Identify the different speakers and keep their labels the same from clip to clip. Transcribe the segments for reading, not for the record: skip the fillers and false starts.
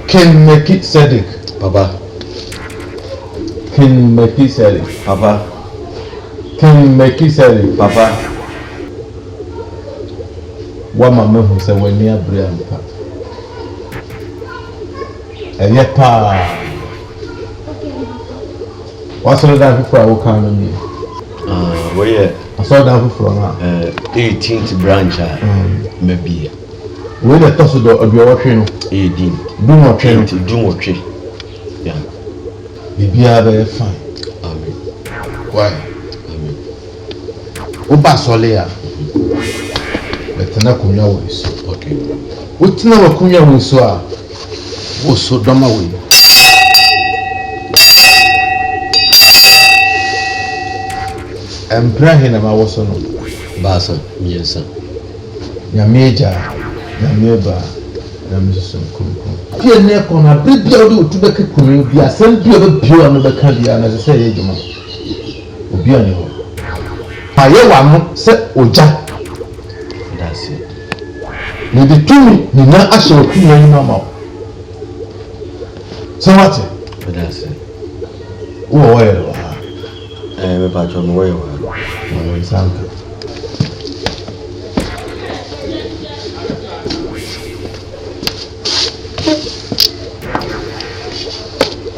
Speaker 1: King Melchizedek,
Speaker 2: Papa.
Speaker 1: King Melchizedek,
Speaker 2: Papa.
Speaker 1: King Melchizedek,
Speaker 2: Papa.
Speaker 1: What my mother said when near Brian. And yet, what's all that for our economy?
Speaker 2: Where
Speaker 1: I saw that for
Speaker 2: 18th branch, maybe.
Speaker 1: Where the toss of your watching,
Speaker 2: 18.
Speaker 1: do not train
Speaker 2: To do what tree. Yeah.
Speaker 1: Be very fine.
Speaker 2: Amen.
Speaker 1: Why?
Speaker 2: Amen.
Speaker 1: Oba Solia. But na kunya ways.
Speaker 2: Okay.
Speaker 1: What na kunya ways so a wo so doma we. Empra hina ma wo so no.
Speaker 2: Basa, yes.
Speaker 1: Nyameja, nyameba, nyamsusun kumkum. Pia ne ko na bibia wo tu beka kunu bia sem bia be bio no beka bia na se ye djuma. Obi ani ho. Aye wa no se oja.
Speaker 2: That's it.
Speaker 1: Ni de tumi ni na ahye okunya ni mama. So what?
Speaker 2: That's it.
Speaker 1: Wo wa ye wa.
Speaker 2: Me patcho no way wa.
Speaker 1: Mo sanka.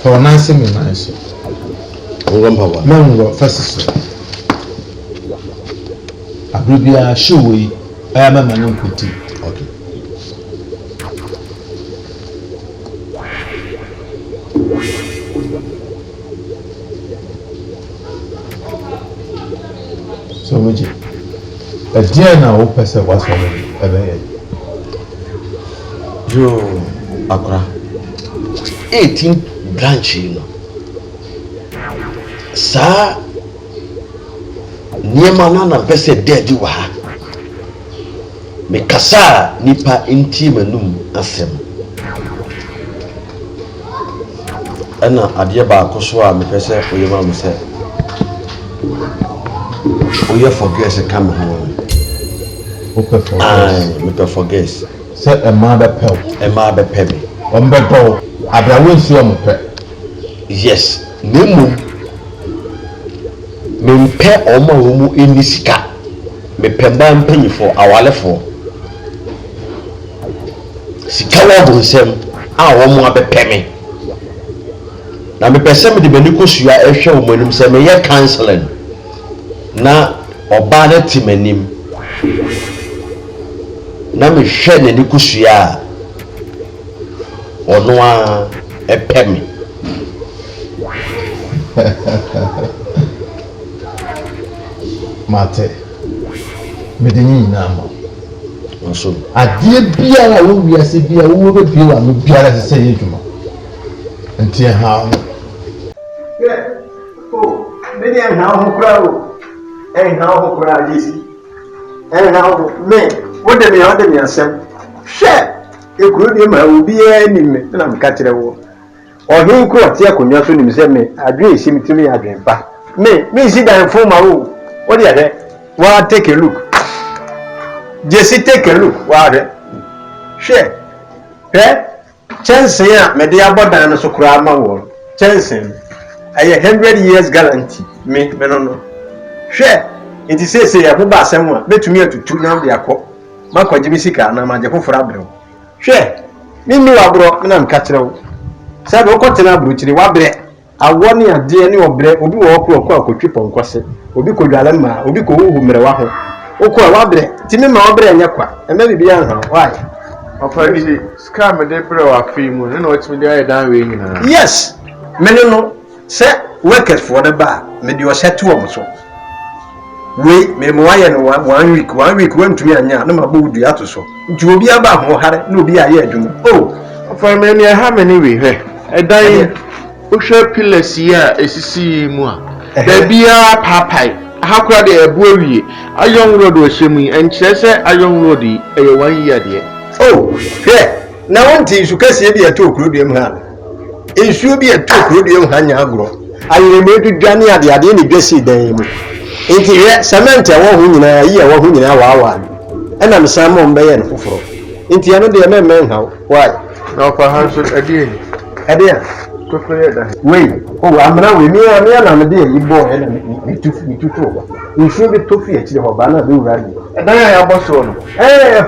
Speaker 1: For Nancy, me nice.
Speaker 2: Power.
Speaker 1: No, first. Abrubia show we. I am a man kuti.
Speaker 2: Okay.
Speaker 1: So much. A dear now, person was for me.
Speaker 2: Yo, Accra. 18 branch, you know. Sa niema na pese dead wa ha. Me kasa nipa inti manum asem. Ana ade ba akoso a me pese oyema mo se. Oye forget se come home.
Speaker 1: Open for
Speaker 2: me pe forget.
Speaker 1: Set a mother pel.
Speaker 2: E ma be pebe.
Speaker 1: Ombedo abrawo nsuo mo pe.
Speaker 2: Yes, memu mempe oma wo mu enisika. Me pemba mpanyifo awalefo. Sika wo bonsem a wo mu abepeme. Na me pese me de bani kosua ehwe wo manum se me ye counseling. Na oba na timanim. Na me hwe na ni kosua ono a epeme.
Speaker 1: Mate. Medeni na ma.
Speaker 2: Nso.
Speaker 1: Adie biara wo wiase bia wo be bia wa no biara se ye dwuma. Nti ha.
Speaker 3: Oh, many are now crowd. And now crowd is. And now me, what the me order me asem. Share. E kuru de ma obi ani me na me ka kire wo. Ohin ko tie akonwa so nim se me adwe esi mitimi adwen pa. Me si dan fo ma wo. What dey there? Wa take a look. Just take a look. Wa there. Share. Chance ya me dey abodan no so kura ma wo. Chance. Aye 100 years guarantee. Me no. Share. It is say ya ba asem a betumi atutu na de akọ. Makwaje bi sika na maje foforo abrew. Share. Me ni wa bro na me ka kire wo. Sabe o kotena bruchiri wa bre. Awo ni ade ni obre obi wo okọ akotwi ponkose. Obi kodwale ma, obi ko huhu mere wa ho. Okọ wa bre. Ti me ma wa bre anya kwa. Ema bibi anha. Why?
Speaker 4: Ofa isi scam de bre wa fi mu. Na otimi de aye dan we nyina.
Speaker 3: Yes. Mene no se workers for the bar. Me di o set wo so. We me mo aye no 1 week when tumi anya na ma bo du ato so. Nti obi aba ho hare na obi aye adwuma. Oh,
Speaker 4: Ofa me ni ha me ni we hwe. Edan o hwe pillars ya esisi mu a. Da bia papai. Hakura de ebu awie. Ayon road o hyemu enkyere se ayon road e 1 year de.
Speaker 3: Oh, na wonti isu kase bi eto okuro bi mu ha. Isu bi eto okuro bi mu ha nya agro. ayeremu dwane ade ne dwasi dan mu enti hwɛ cement ɛwɔ ho nyinaa yi ɛwɔ ho nyinaa waawa ɛna mesan mo mbɛyɛ no foforo enti ɛno deɛ mɛmɛ nhaw why
Speaker 4: na ɔfa ha nso ɛdeɛ ni
Speaker 3: ɛdeɛ
Speaker 4: tofo yɛ da
Speaker 3: wei amena wei mia na me de yi bɔ ɛna me tutu nsuo bi tofi akyire hɔ ba na be wura ni
Speaker 4: ɛdan a yɛabɔ so no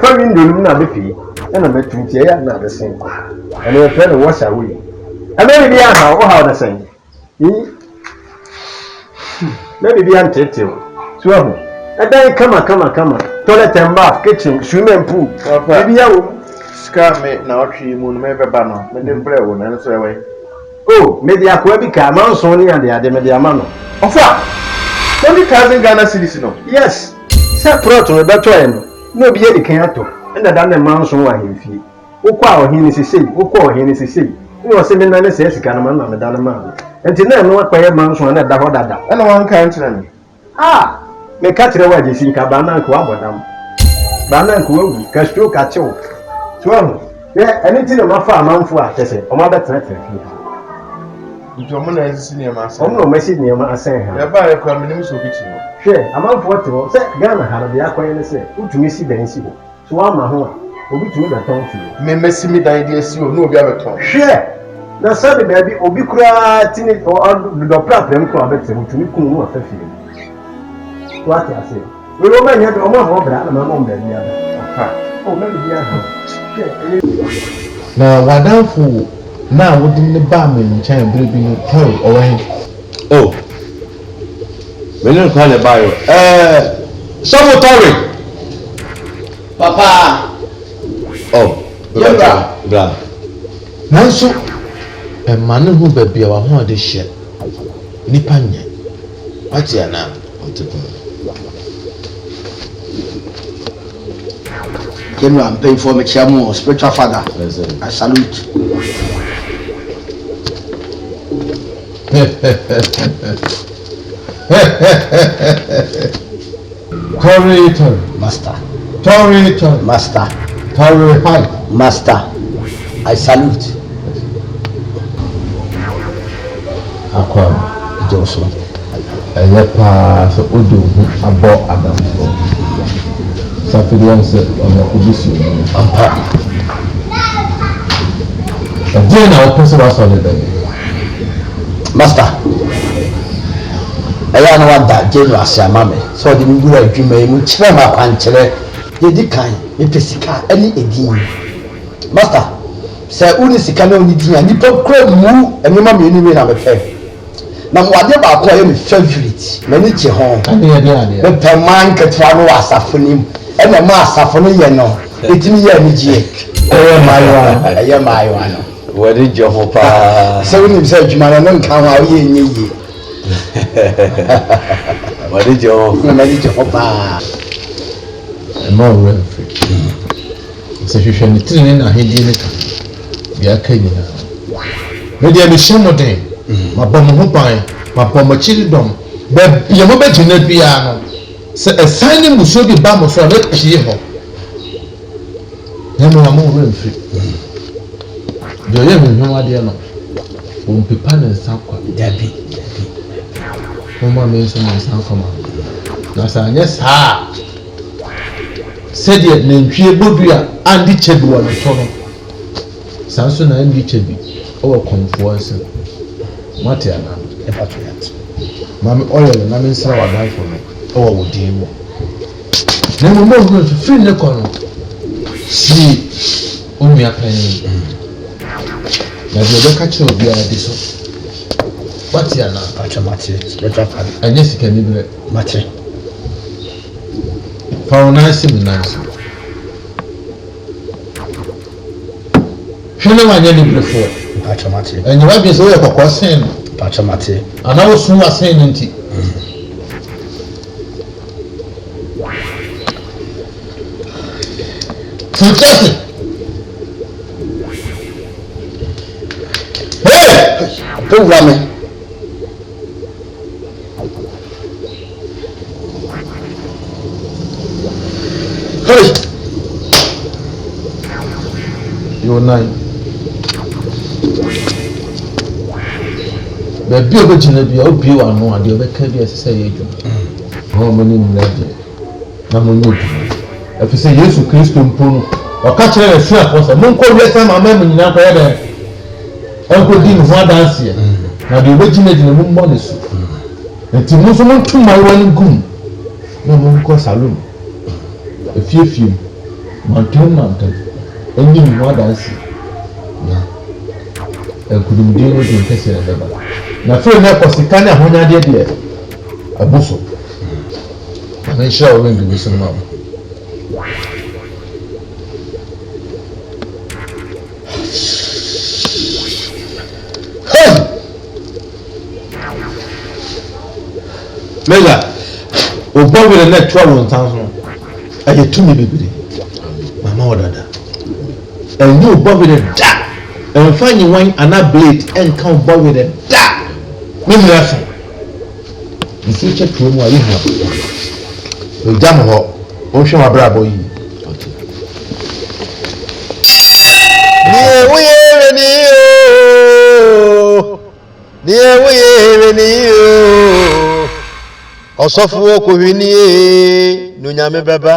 Speaker 3: fa window no na be pii ɛna mɛtu nti ɛyɛ na be sen ɛna ɛfɛ no wash away ɛna bi aha wo ha na sen na bibi antete so ahu ɛdan kama toilet and bath kitchen swimming pool bibi yawo
Speaker 4: sika me na ɔtwe mu no mɛbɛba no mede brɛ wo na nso ɛwɛ
Speaker 3: me de akwa bi ka manso ne ade me de ama no
Speaker 4: ɔfa 20,000 Ghana cedis no
Speaker 3: yes sɛ prot no beto ɛ no na obi yɛ de kan ato ɛna da ne manso wa hemfie wokɔ a ɔhene sesei ne ɔse me na ne sɛ sika no ma na me da no ma enti na no akɔyɛ manso na da hɔ dada
Speaker 4: ɛna wanka nkyerɛ me
Speaker 3: me ka kyerɛ wa gye sika ba na nko abɔdam ba na nko awu ka stro ka kyew so ahu ɛne ti no mafa amanfo a kyɛ sɛ ɔma bɛtena fie
Speaker 4: nti ɔmo na ɛsisi nneɛma asɛn
Speaker 3: ɔmo na ɔmo asi nneɛma asɛn ha
Speaker 4: yɛba yɛ kora menim sɛ obi kyi no
Speaker 3: hwɛ amanfoɔ te hɔ sɛ Ghana ha no deɛ akɔyɛ ne sɛ wotumi si dan si hɔ so wama ho a obi tumi bɛtɔn fie
Speaker 4: memɛsi me dan deɛ si hɔ na obi abɛtɔn
Speaker 3: hwɛ na sɛde baabi obi koraa tini dɔprapra mu koraa bɛtɛ mu tumi kun mu afa fie wate ase wele ɔma nyɛ de ɔmo ahɔ bra na mama ɔmo baabi ada aha ɔmo baabi aha
Speaker 1: na wadanfo na wodi ne ba me nkyɛn bere bi no tɔy ɔwɔ he
Speaker 2: mene kwa ne bayo sɔfo tɔre
Speaker 5: papa
Speaker 2: bra
Speaker 1: nanso ɛma ne ho baabi a waho ade hyɛ nipa nyɛ wate ana
Speaker 5: General, I'm paying for my chairman, spiritual father. I salute.
Speaker 1: Torito,
Speaker 5: Master.
Speaker 1: Torito,
Speaker 5: Master.
Speaker 1: Torito,
Speaker 5: Master. I salute.
Speaker 1: Aquam,
Speaker 5: Johnson.
Speaker 1: ɛyɛ paa sɛ odo ho abɔ adamfo safirian sɛ ɔno obi si ɔno
Speaker 5: Ampa.
Speaker 1: ɛdeɛ na wɔpɛ sɛ wasɔ ne dɛm
Speaker 5: Master. ɛyɛ na wada General ase ama me sɛ ɔde me wura adwuma yi mu kyerɛ me akwankyerɛ yɛdi kan mepɛ sika ɛne ɛdin Master sɛ wone sika na ɔne din a nnipa kura mu nneɛma mmienu mi na mepɛ na wade baako a yɛ me favorite m'ani gye ho mepɛ ma nketewa no wɔ asafo no mu ɛna ma asafo no yɛ no ɛtumi yɛ anigyeɛ ɛyɛ maayewa no
Speaker 2: wɔde gye ho paa
Speaker 5: sɛ wonim sɛ adwuma no no nka ho a woyɛ nyɛ yie
Speaker 2: wɔde gye ho
Speaker 5: na m'ani gye ho paa
Speaker 1: ɛma ɔwerɛ mfiri sɛ hwehwɛ ne tiri ne n'ahendeɛ ne ka deɛ aka nyinaa medeɛ mehyɛ mo den mabɔ mo ho ban mabɔ mo akyiri dɔm baabi a mobɛgyina biara no sɛ ɛsan ne musuo bi ba mo so a mɛpie hɔ na mmom ama ɔwerɛ mfiri deɛ ɔyɛ hwehwɛm adeɛ no ɔmpepa ne nsa kwa
Speaker 5: dabi
Speaker 1: moma me nso mo nsa nkɔma na sɛ anyɛ saa sɛdeɛ nantwie bodu a andi kyɛ bi wɔ ne tɔ no saa nso na andi kyɛ bi ɔwɔ kɔnfoɔ nsɛm mate anaa maame ɔyɛ na me nsra w'adanfo no ɛwɔ wo din mu na mmom ɔhunu nso firi ne kɔ no sie onua panyin na deɛ ɔbɛka kyerɛ obiara di so mate anaa ɛnyɛ sika ni berɛ
Speaker 5: mate
Speaker 1: fa wo nan si me nan so hwɛ ne wanyɛ ne berefoɔ ɛnyɛ wabie sɛ woyɛ kɔkɔɔ sen no anaa woso wasen no nti tukyɛse
Speaker 5: wura me
Speaker 1: yɛ nan baabi a obɛgyina bi a obie w'ano a deɛ ɔbɛka bi a ɛsɛ sɛ yɛ adwuma ɔmo mo ne nyina deɛ na mo nyɛ adwuma ɛfiri sɛ Yesu Kristo mpo no ɔka kyerɛ n'asuafoɔ sɛ monkɔ wiase ma ama mu nyinaa nkɔyɛ dɛ ɛnkɔdi ne ho adanseɛ na deɛ obɛgyinagyina mu mmɔ ne so nti mo nso monto mmayewa no gum na monkɔ salon efiefie mu mantam ɛnni ne ho adanseɛ na nkudumdie no de nkɛseɛ na bɛba na afei na ɛkɔ sika ne ahonyadeɛ deɛ abo so na menhyira wo bɛndugu so no ma wo mega obɔ wele na ɛtoa wo ntan so ɛyɛ tumi bebree mama wɔ dada ɛnyɛ obɔ wele da ɛmfa nyiwan ana blade ɛnka obɔ wele da ne mmerɛ so nsi kyɛ tuo mu a yɛ hua ogya mo hɔ ɔnhwɛ w'abrabɔ yi
Speaker 5: Niye woyere ni o Ọsọfún ọkùnrin ní èé nùnyàmí bẹ́bá.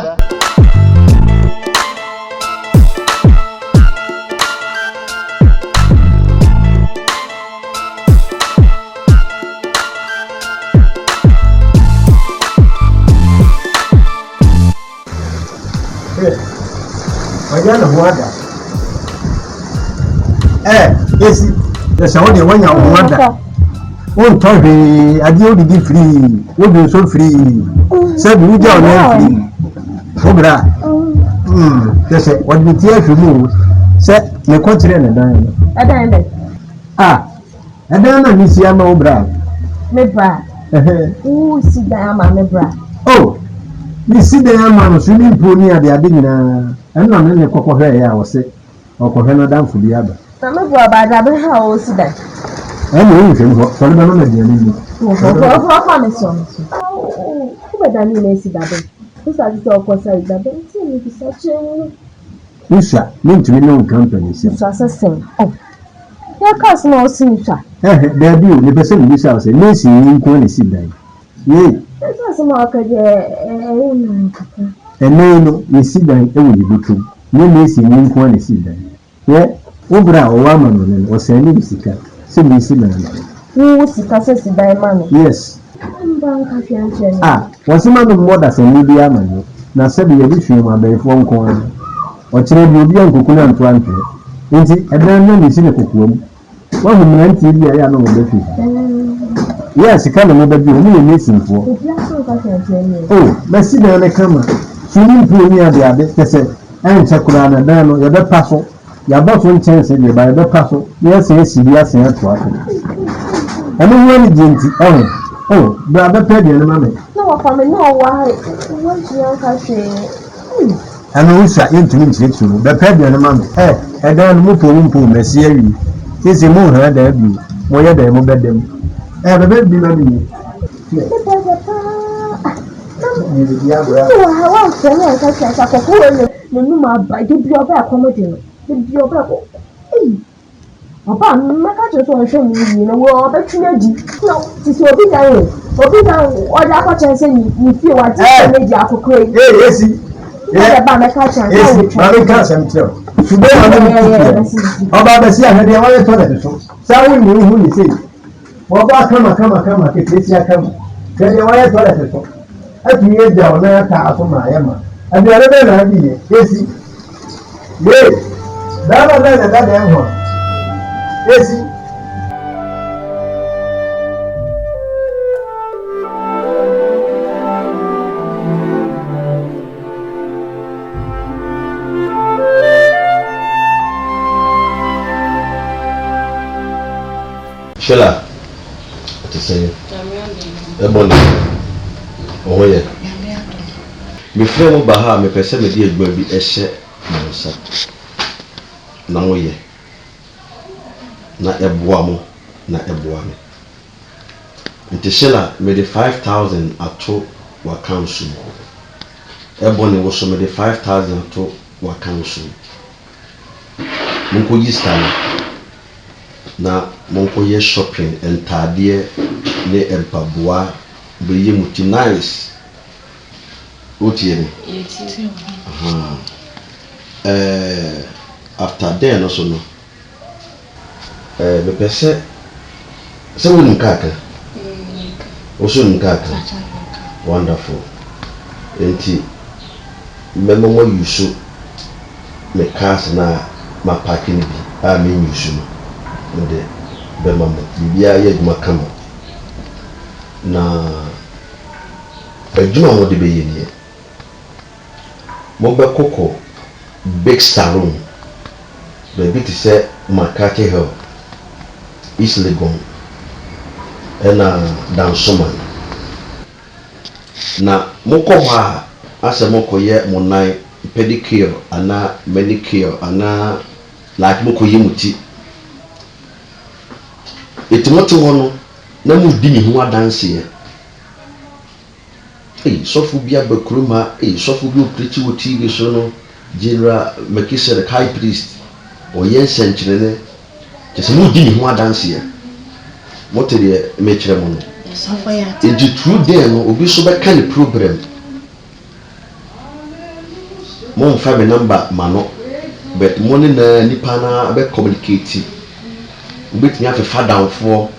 Speaker 3: Ọjọ́ náà wọ́n dà. Esi, ẹ̀sẹ̀ wọ́n di wọ́n yà wọ́n dà. Wọ́n tọ́ hwee adi o didi free wọ́n bi nso free sẹ́bi wúdí ọ̀nà free wọ́n bẹ̀rẹ̀ kẹsẹ̀ wọ́n di ti ẹ̀fẹ̀ mu sẹ́ ne kọ́ kyerẹ́ ne dan yẹn.
Speaker 6: Ẹ̀dán yẹn bẹ̀.
Speaker 3: Ẹ̀dán náà ní si ama wọ́n bẹ̀rẹ̀.
Speaker 6: Mi bra. Wọ́n si dan ama mi bra.
Speaker 3: Ní si dan ama no swimming pool ní ade nyinaa ẹ̀nà mi ní kọ́kọ́ hwẹ́ yẹ a wọ́sẹ̀ ọkọ̀ hwẹ́ náà dáńfò bí yaba.
Speaker 6: Na mi bra ọba àdá bẹ́ẹ̀ ha wọ́n si dan.
Speaker 3: Ẹni òun ìfẹ́ nǹkan sọ̀rọ̀ bá lọ́nà ìdíyẹ nínú.
Speaker 6: Ọ̀fọ̀ mi sọ. Ó bẹ̀ dání ilé sí dàbẹ̀. Ó sàtìsẹ́ ọkọ̀ sa ìdàbẹ̀ tí èmi fi sàkyẹ́ wọn.
Speaker 3: Nsa ní ntumi ní nǹkan pẹ̀ ní sí.
Speaker 6: Nsa sẹ́sẹ̀ yẹ káàsì náà ó sì nìtwa.
Speaker 3: Dàbí o ní pẹ́ sẹ́ni bí sáà sẹ́ ní èsì yín nǹkan ní sí dan. Yéé.
Speaker 6: Ẹ sọ́ọ̀sì máa kẹ́ jẹ́ ẹ̀yìn náà kàkà.
Speaker 3: Ẹ̀nẹ́ inú ní sí dan ẹ̀wọ̀ ní bùtù ní èsì yín nǹkan ní sí dan. Yẹ ó bẹ̀rẹ̀ ọwọ́ àmà nù nínú ọ̀sẹ̀ ní ìsìká. Sẹ́mi sí náà nà.
Speaker 6: Wọ́n sì ká sẹ́sì dan ẹ̀ máa nù.
Speaker 3: Yes. Wọ́n sì máa ń mú ọ̀dà sẹ́ni bí àmà yẹn na sẹ́bi yẹ bí fìyẹn abẹ́yẹfọ́ nǹkan wọn. Ọ̀kyerẹ́ bí obi ànkókò náà ntọ́ àntwẹ́. Nti ẹ̀dán náà lè sí ní kòkòrò mu. Wọ́n hù mìíràn tí ibi ayé àná wọ́n bẹ́ fi. Yẹ́ sika na wọ́n bẹ́ bí wọ́n yẹ mẹ́sìn fọ́. Bẹ́sí dan ní kama swimming pool ní adé kẹsẹ̀ ẹ̀ ń kyẹ́ kura na dan no yẹ bẹ́ pa so yàbọ̀ so nkyɛn sɛ deɛ yɛ bɛ pa so na yɛsɛ esi bi asɛn ato ato ɛno wɔn ni gye nti bɛ abɛpɛ deɛ no ma mɛ.
Speaker 6: Na wɔfa mi na ɔwɔ ha wɔn gyina nka hwee.
Speaker 3: Ɛno nsa yɛntumi nkyerɛkyerɛ mu bɛpɛ deɛ no ma mɛ ɛdan no mu po mɛsi awie sisi mu hɛn dan bi mo yɛ dan mu bɛ dɛm bɛbɛ bi ma mi yɛ.
Speaker 6: Wọ́n ha wọ́n fẹ́ náà nka hwee akɔkɔ wɔ n'anum aba ebi ɔbɛ akɔmɔdi no. Ebi ọbẹ kọ ọba mmeka kyerɛ sɛ ɔhwɛ mu yie na wɔ ɔbɛtwi n'adi na sisi obi dan ɔde akɔkyɛn sɛ ne fie wagye sɛ n'adi akokoro yi.
Speaker 3: Esi
Speaker 6: ɛyɛ ba mmeka kyerɛ sɛ ɔwɔ twɛn.
Speaker 3: Maame ka asɛm kyerɛ ṣùgbọ́n àwọn ọmọ mi ti yẹ ọba abẹ́sí àhẹ́dẹ́ wọ́n yẹ tọ́lẹ̀ tó sáwọn ìmú ihu ní sèé wọ́n bá kama kékeré sí akama kẹ́lẹ́ wọ́n yẹ tọ́lẹ̀ tó ẹtù yẹ dà ọ̀nà yẹ ká àtọ́ mà ayẹ mà ẹ̀dùn ẹ̀rẹ́ bẹ́ẹ̀ náà bì yẹ esi yé dáàbà bẹ́ẹ̀ nà dáàbà ẹ̀ hàn esi.
Speaker 2: Sheila, ati sẹ́yìn ẹ bọ́ ni ọ̀hún yẹ mi fẹ́ mo bá ha mi pẹ́ sẹ́ mi di ẹgbẹ́ bi ẹ̀ṣẹ́ mi nsa na mo yẹ na ẹ̀bùa mo na ẹ̀bùa mi nti Sheila mi di 5,000 ato wa council ẹ bọ́ ni wọ́sọ mi di 5,000 ato wa council mo nkọ yi star na monko ye shopping entade ne empaboa be ye muti nice otie ni after then also no me pese se woni kaka also nkaka wonderful enti memo mo yusu me cars na ma parking bi a me yusu no de be mamo bibia ye duma kama na adwuma mo de be ye nie mo be koko big salon be bi ti se Makati Hill East Legon ena dansoman na moko ha ase moko ye monai pedicure ana manicure ana like moko ye muti etimoto hono na mu di mi ho adanse ye sofu bia bakruma sofu bi opreach wo TV so no general Mekisere high priest o ye senchirene kese mu di mi ho adanse ye motere mechire mo no
Speaker 6: sofa ya
Speaker 2: enti true day no obi so be kan program mo fa me number mano but money na nipa na be communicate obi tinya fe fa down for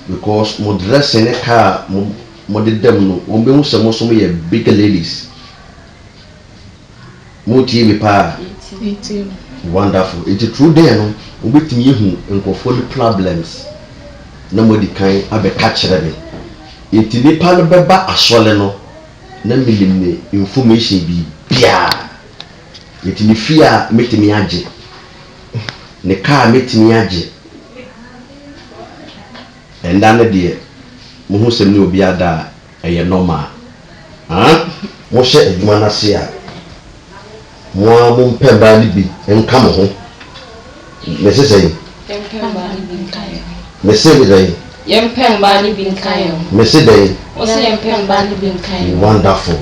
Speaker 2: because mo dress in a car mo de dem no o be hu se mo so me big ladies mo tie bi pa wonderful enti true day no obi tinya hu enkofo ni problems na mo di kan abeka kire me enti nipa no beba asole no na milimne information bi bia enti ni fia metimi age ne car metimi age enda ne de mo hu sem ne obi ada eye normal mo hye adwuma na se a mo mpemba ni bi enka mo ho me se sei
Speaker 7: Yempemba ni binkayo.
Speaker 2: me se bi dai
Speaker 7: Yempemba ni binkayo.
Speaker 2: me se dai
Speaker 7: O se yempemba ni binkayo.
Speaker 2: wonderful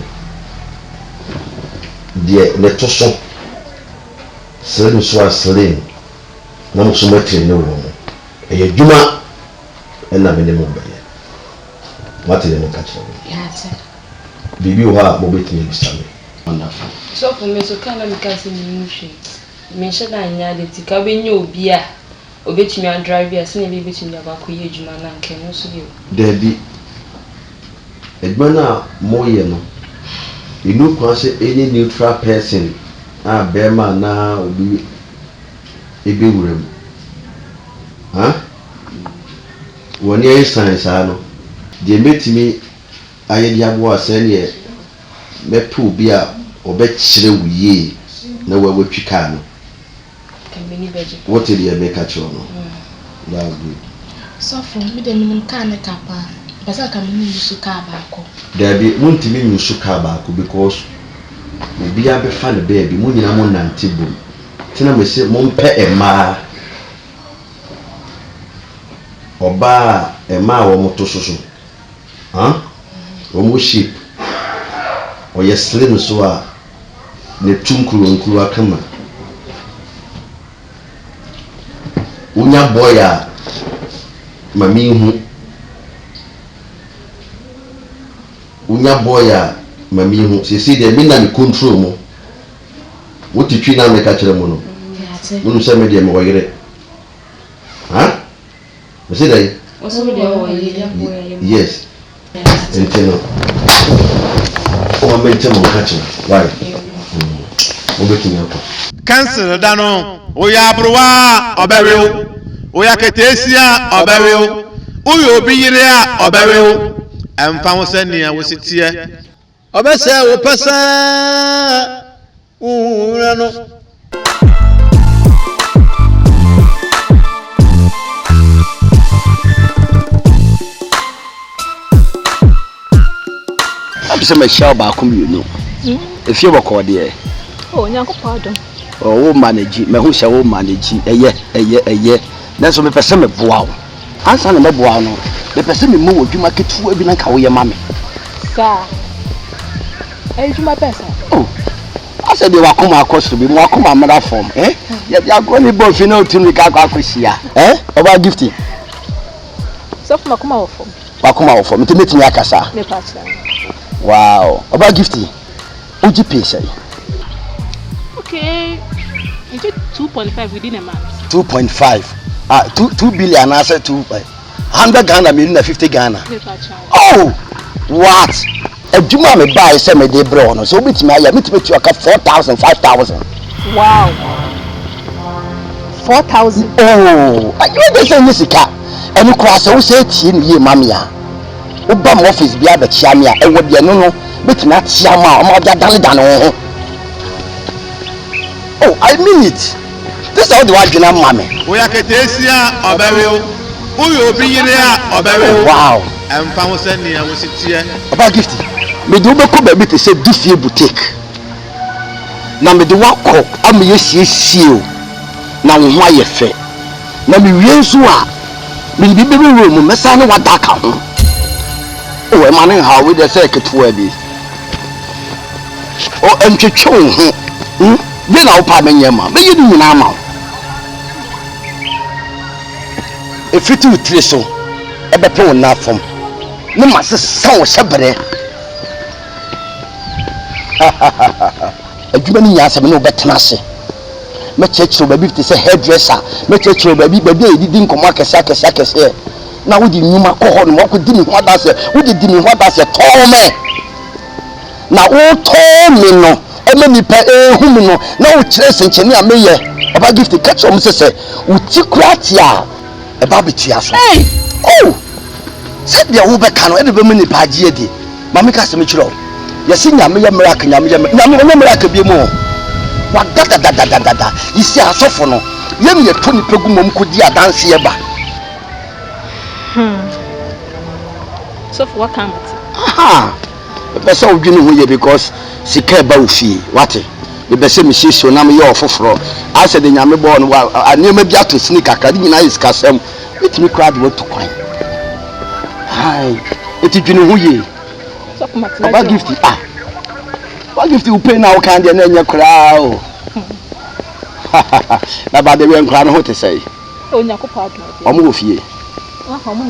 Speaker 2: de le toso sele so asele na mo so matre ne wo eye dwuma na me ne mo ba ye what is the catch
Speaker 7: Yate.
Speaker 2: bibi wo ha mo betimi bisame wonderful
Speaker 7: So for me so kana mi ka se ni muhwe. Me hye na nya de tika be nya obi a obetimi a drive ya se ne be betimi aba ko ye dwuma na nke no so ye.
Speaker 2: Debi edmana moye no inu kwa se any neutral person a bema na obi ebe wurem woni ayi science ano de metimi aye dia bo asene mepu obi a obekire wuye na wawatwi ka no
Speaker 7: Kan be ni beje.
Speaker 2: what did you make a chono that good
Speaker 6: so for me de minimum kan kapa basa ka me yusu ka ba ko
Speaker 2: Debi muntimi nyusu ka baako because obi abefa ne baby mu nyina mo nante bom tina me se mo mpe ema oba ema wo moto soso wo mo ship o ye slim so a ne tunkuru akama unya boya mami hu unya boya mami hu sisi de mi na me control mo woti twi na me ka kire mo no mo se me de me woyere me se dai
Speaker 7: O so be de wo ye.
Speaker 2: yes enteno o me temo ka kire why o be kinya ko
Speaker 8: cancel dano oya abrowa obewe oya ketesia obewe uyo obiyire a obewe emfa wo senia wo sitie obese wo pesa urano
Speaker 5: abse me sha ba ko mienu efie boko de
Speaker 6: oh nyankopɔ adom
Speaker 5: wo manage me hu sha wo manage eye na so me pese me boa wo ansa na me boa no me pese me mu odwuma ketu abi na ka wo ye ma me
Speaker 6: sa ejuma pesa
Speaker 5: oh I said they were come across to be more come another form. You are going to be no to me here. About gifting.
Speaker 6: So from Makuma form.
Speaker 5: Makuma form. To meet me akasa. Wow. About gifting. Would you pay say?
Speaker 6: Okay. You did 2.5 within a month.
Speaker 5: 2.5. 2 billion. I said 100 Ghana, million 50 Ghana. Oh, what? A Juma me buy say me dey bro, so bit me ya, me to 4,000, 5,000.
Speaker 6: Wow. 4,000.
Speaker 5: Oh, you dey say nisika. Enu kwa say wo say tie ni ye mami a. Wo ba mo office bia be chia me a, e wo de no bit na chia ma, o ma bia dan ho. Oh, I mean it. This is how the word jina mami.
Speaker 8: Oya ketesia obewe o. Uyo obi yire a obewe o.
Speaker 5: Wow.
Speaker 8: Emfa wo se ni a wo sitie.
Speaker 5: About gift. Me do be ko baby to say difie boutique. Na me de wakọ am ye siesie o. Na wo ho aye fe. Na me wie nso a me bi be room mesa ne wadaka ho. O e ma ne ha we de say ketewa bi. O entwetwe ho. Bi na wo pa me nyema. Be yi ni na ma. E fiti utire so. E be pe wo na fom. Ne ma se san wo hyebere. Adwuma ni nyasa me no betena ase. Me chechiro baby te say hairdresser, me chechiro baby edidi nkomo akese. Na wo di nyuma ko ho no mo ko di mi ho da se, wo di mi ho da se to me. Na wo to me no, e me nipa hu mi no, na wo kire sencheni a meye. Aba gift catch o mo se wo ti kurati a e ba betua so. Oh! Said the wo be kan no e de be me nipa agye di. Ma me ka se me kire. Yesi nyame ye miracle nyame miracle bi mu wa da yisi asofo no ye me to ni pegu mom ko di adanse ye ba
Speaker 6: so for what come
Speaker 5: it person odwini ho ye because sika ba ofie wate e be se me sieso na me ye ofoforo I said the nyame bo no anema bi ato sneak akade nyina is kasem itimi crowd wo to kwan hai etidwini ho ye about gift what gift you pay now can dey na nya kra o na ba de we nkra no ho te say
Speaker 6: o nya ko pa do
Speaker 5: o mo ofie o mo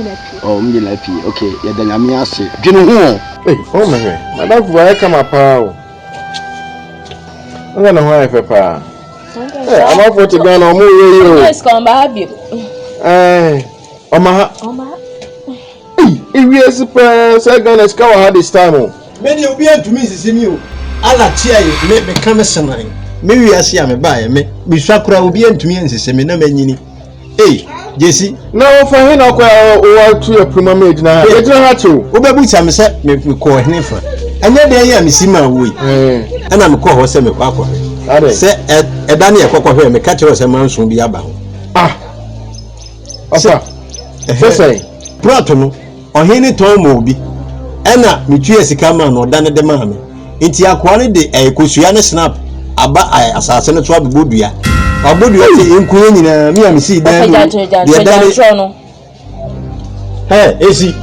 Speaker 5: na pie okay ye da nyame ase dwene ho
Speaker 4: o me he madam fu ya kama pa o nga na ho efe pa ama fo te gana o mo ye
Speaker 7: yes come ba bi
Speaker 4: o ma If second is cover had this time.
Speaker 3: Many will be to me, Simio. Alla tia you, me come a sanine. Maybe I see I'm a buyer, me Sakura will be to me and Semina Menini. Hey, Jesse,
Speaker 4: no, for him, or to a prima maid now. You don't have to.
Speaker 3: Uber set me call him for. And then I am Sima we. And I'm called Semi Quaco. Say a Daniel Coco, me catch us a man soon be about. Say, Protono. Ohini Tom Mobi. Ena mitue sika man no dane de ma me. Enti akware de ekosua ne snap aba asase ne to abodua. Abodua ti enkuye nyina mi amisi dan no. Esi.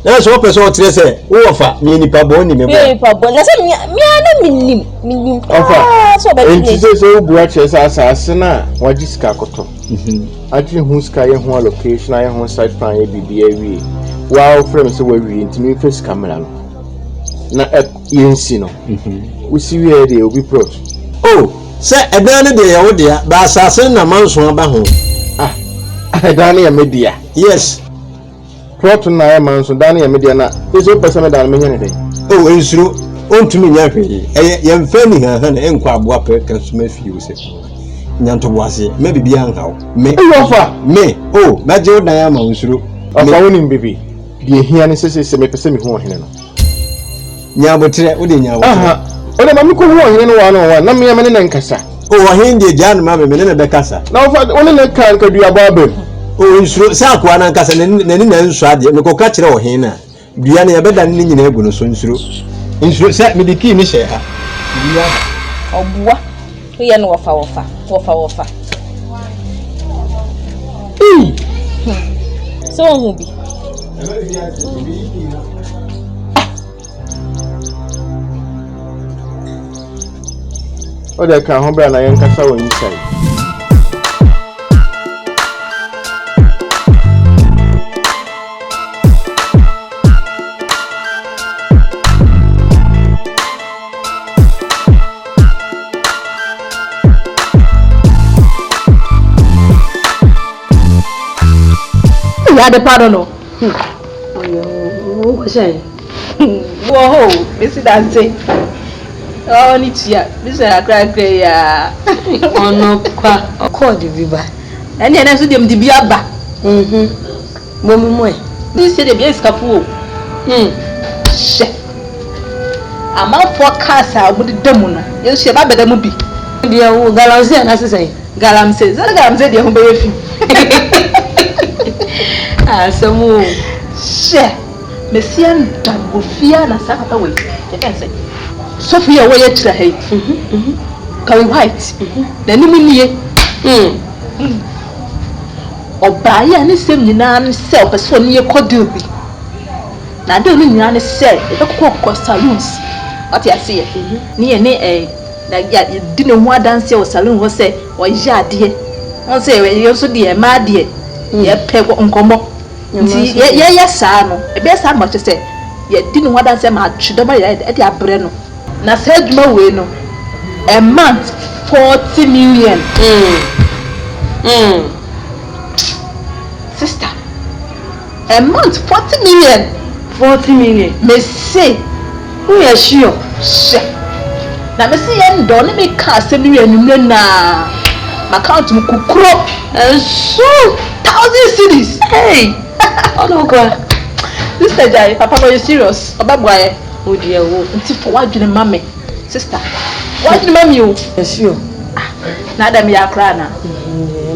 Speaker 3: Na so person o tire se wo ofa mi nipa bo ni me bo.
Speaker 7: Mi nipa bo. Na se mi ana minim.
Speaker 4: Ofa. So ba ni. Enti se wo bua che se asase na waji sika koto. Aji hu sika ye hu allocation ye hu site plan ye bibia wi. Wow, friends, so we intimate face camera. Na yensi no. We see where they will be brought.
Speaker 3: Oh, say a dane de ya wo de ba asase na manso aba ho.
Speaker 4: Dane ya media.
Speaker 3: Yes.
Speaker 4: Brought na ya manso dane ya media na. Is o person dane me nyane dey.
Speaker 3: Oh, ensuro ontumi nya hwe. Ye mfa ni ha na enkwa aboa pe kan so ma fi wo se. Nyanto boase, me bibia nhaw. Me. Me. Oh, ma je o dan ya ma ensuro.
Speaker 4: Ofa woni mbibi. Die hia ne sese me pese me ho hene no
Speaker 3: nya botre wo de nya wo
Speaker 4: o de mami ko ho hene no wa na me ne nkasa
Speaker 3: o wa hene de jan ma me ne be kasa
Speaker 4: na wo fa woni ne kan ka dua ba bam
Speaker 3: o nsuro sa ko na nkasa ne na nsu ade me ko ka kire wo hene na dua ne ya beda ne nyina egu no so nsuro sa me de ki ni hye ha dua
Speaker 7: obua ye no wofa so hu bi
Speaker 4: o de ka ho bra na yen kasa won sai
Speaker 6: ya de pardon no
Speaker 7: What's that?
Speaker 6: whoa Missy Dante oh ni tia Missy akra ya
Speaker 7: Ono kwa okodi biba.
Speaker 6: eni ena so dem di bia ba
Speaker 7: Momi moe.
Speaker 6: ni se de bia iskafu she ama forecast a obudi demu no ye so ba beda mu bi
Speaker 7: Dia wo galamse na sesen.
Speaker 6: galamse de ho be yefi
Speaker 7: Asamu.
Speaker 6: she Messian Dagofia na sakata we you can say Sophia we yetira hey Kari white na ni munie Obaya ni sem nyina ne se opeso ne yekodu bi na de ni nyina ne se e kokko saloons ati ase ni ye ne na ya di ne ho adanse o saloon ho se o ya ade on se ye so de ma ade ye pe nkomo nti ye saa no e be saa ma se ye di ne ho adanse ma atwedo ba ye e de abre no na sa adwuma we no a month 40 million sister a month 40 million
Speaker 7: 40 million.
Speaker 6: me say
Speaker 7: Who is sure?
Speaker 6: she na me say ye ndo ne me ka asem ni anumre na my account mu kukuro so 1,000 cedis
Speaker 7: Hey. Ono kwa.
Speaker 6: sister Jai papa boy serious obagwaye
Speaker 7: O dia wo.
Speaker 6: nti for wadwene mame sister wadwene mame o
Speaker 7: Sure.
Speaker 6: na adam ya kra na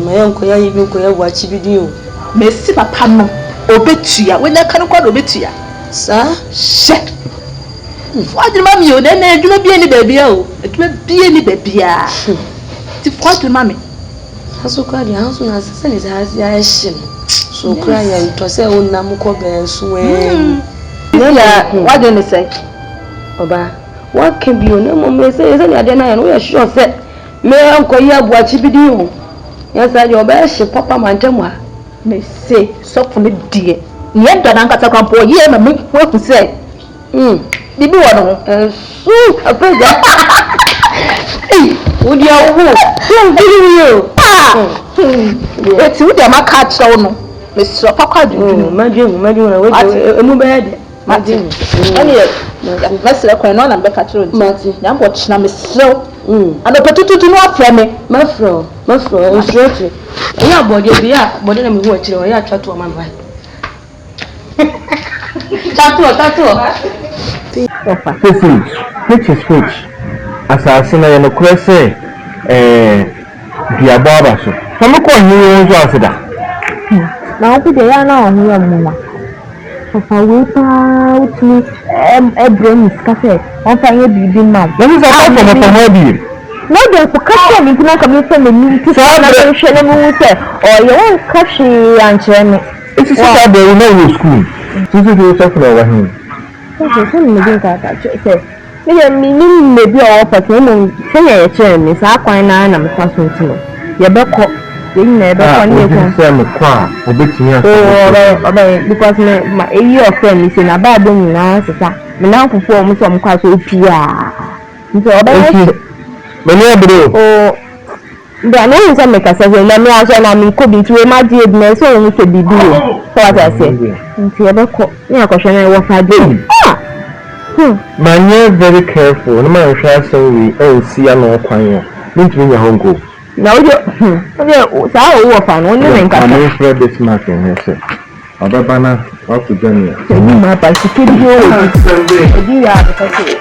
Speaker 7: Ma yanko ya yibi ko ya wachi bidi o.
Speaker 6: me si papa no obetua wenya kan kwa obetua
Speaker 7: Sa?
Speaker 6: she wadwene mame o na adwuma bia ni babia o adwuma bia ni babia ti for wadwene mame
Speaker 7: Aso kwa dia hanso na sese ni za ya shin. So kra ya nto se o na mko be nso
Speaker 6: ya wadwene say
Speaker 7: Oba, what can be on no me say say ya de na ya no ya sure say me yanko ya buachi bidi o. Ya sa de oba she papa mantem ha.
Speaker 6: me say so for me die ni endo na nkata kwampo ye ma me ku say bibi wo no
Speaker 7: So afega.
Speaker 6: eh
Speaker 7: Odi awu. So bidi o.
Speaker 6: eti wo de ma catch wo no me so papa dwudwu
Speaker 7: Imagine na we emu be de.
Speaker 6: Martin ani ye mesre kwan no na be catch wo
Speaker 7: Martin.
Speaker 6: ya mbo china me sew ano petututu no afre me
Speaker 7: Mafro, instructor. Ya body body na me hu akire o ya atwa to man bai. Tato.
Speaker 4: which is which asase na ye no kure se biabo aba so so ko hiyo nso aseda
Speaker 6: na wo de ya na ohun amuma papa we pa utni ebron cafe on fa ye bibi ma
Speaker 4: let me say for my hobby
Speaker 6: no de ko cafe mi tina kam se me ni ti sa na hwe na mu se o ye won cafe anche me
Speaker 4: it's so that they know school this is so for over him
Speaker 6: so me din ka ta se me me bi o pa se mo se ye che me sa kwan na me sa so ti no ye be ko ye na be ko ni ko
Speaker 4: se me kwa obetimi aso
Speaker 6: oh because my year friend is na ba bo nyina sesa me na fufu o mo so mo kwa so pia nso oba
Speaker 4: Many bro.
Speaker 6: oh da na nsa me ka se na me aso na me ko bi tuwe ma die na so o se bibi o so what I say nti e be ko ni akosho na e wo fa dey
Speaker 4: Man, you're very careful. No man shall say we all see a no kwan. Need to be home go.
Speaker 6: na o sa o wo fa no ni me nka
Speaker 4: I'm afraid this mark in here. Ababana, what to do here?
Speaker 6: ni ma pa si ke bi o di ya ka se